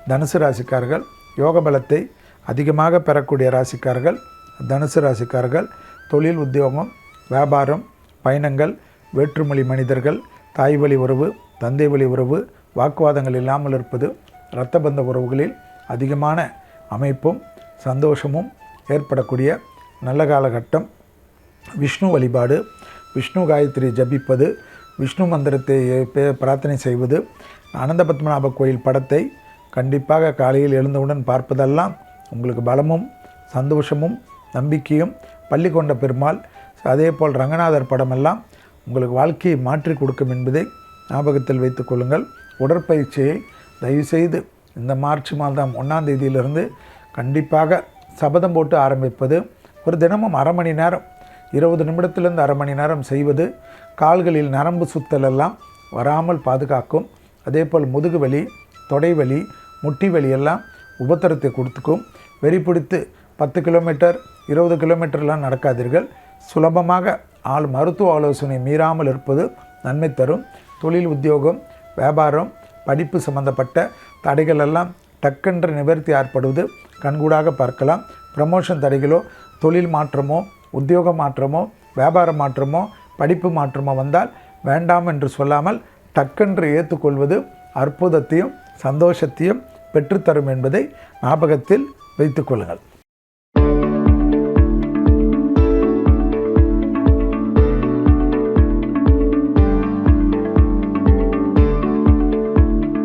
தனுசு ராசிக்காரர்கள். யோக பலத்தை அதிகமாக பெறக்கூடிய ராசிக்காரர்கள் தனுசு ராசிக்காரர்கள். தொழில், உத்தியோகம், வியாபாரம், பயணங்கள், வேற்றுமொழி மனிதர்கள், தாய் வழி உறவு, தந்தை வழி உறவு, வாக்குவாதங்கள் இல்லாமல் இருப்பது, இரத்த பந்த உறவுகளில் அதிகமான அமைப்பும் சந்தோஷமும் ஏற்படக்கூடிய நல்ல காலகட்டம். விஷ்ணு வழிபாடு, விஷ்ணு காயத்ரி ஜபிப்பது, விஷ்ணு மந்திரத்தை பிரார்த்தனை செய்வது, அனந்த பத்மநாப கோயில் படத்தை கண்டிப்பாக காலையில் எழுந்தவுடன் பார்ப்பதெல்லாம் உங்களுக்கு பலமும் சந்தோஷமும் நம்பிக்கையும். பள்ளி கொண்ட பெருமாள், அதேபோல் ரங்கநாதர் படமெல்லாம் உங்களுக்கு வாழ்க்கையை மாற்றி கொடுக்கும் என்பதை ஞாபகத்தில் வைத்துக் கொள்ளுங்கள். உடற்பயிற்சியை தயவுசெய்து இந்த மார்ச் மாதம் 1ஆம் தேதியிலிருந்து கண்டிப்பாக சபதம் போட்டு ஆரம்பிப்பது. ஒரு தினமும் அரை மணி நேரம், 20 நிமிடத்திலிருந்து அரை மணி நேரம் செய்வது கால்களில் நரம்பு சுத்தல் எல்லாம் வராமல் பாதுகாக்கும். அதேபோல் முதுகு வலி, தொடை வலி, முட்டி வலி எல்லாம் உபத்திரத்தை கொடுத்துக்கும். வெறி பிடித்து 10 கிலோமீட்டர் 20 கிலோமீட்டர்லாம் நடக்காதீர்கள். சுலபமாக மருத்துவ ஆலோசனை மீறாமல் இருப்பது நன்மை தரும். தொழில், உத்தியோகம், வியாபாரம், படிப்பு சம்பந்தப்பட்ட தடைகள் எல்லாம் டக்கென்று நிவர்த்தி ஏற்படுவது கண்கூடாக பார்க்கலாம். ப்ரமோஷன் தடைகளோ, தொழில் மாற்றமோ, உத்தியோக மாற்றமோ, வியாபார மாற்றமோ, படிப்பு மாற்றமோ வந்தால் வேண்டாம் என்று சொல்லாமல் டக்கென்று ஏற்றுக்கொள்வது அற்புதத்தையும் சந்தோஷத்தையும் பெற்றுத்தரும் என்பதை ஞாபகத்தில் வைத்துக் கொள்ளுங்கள்.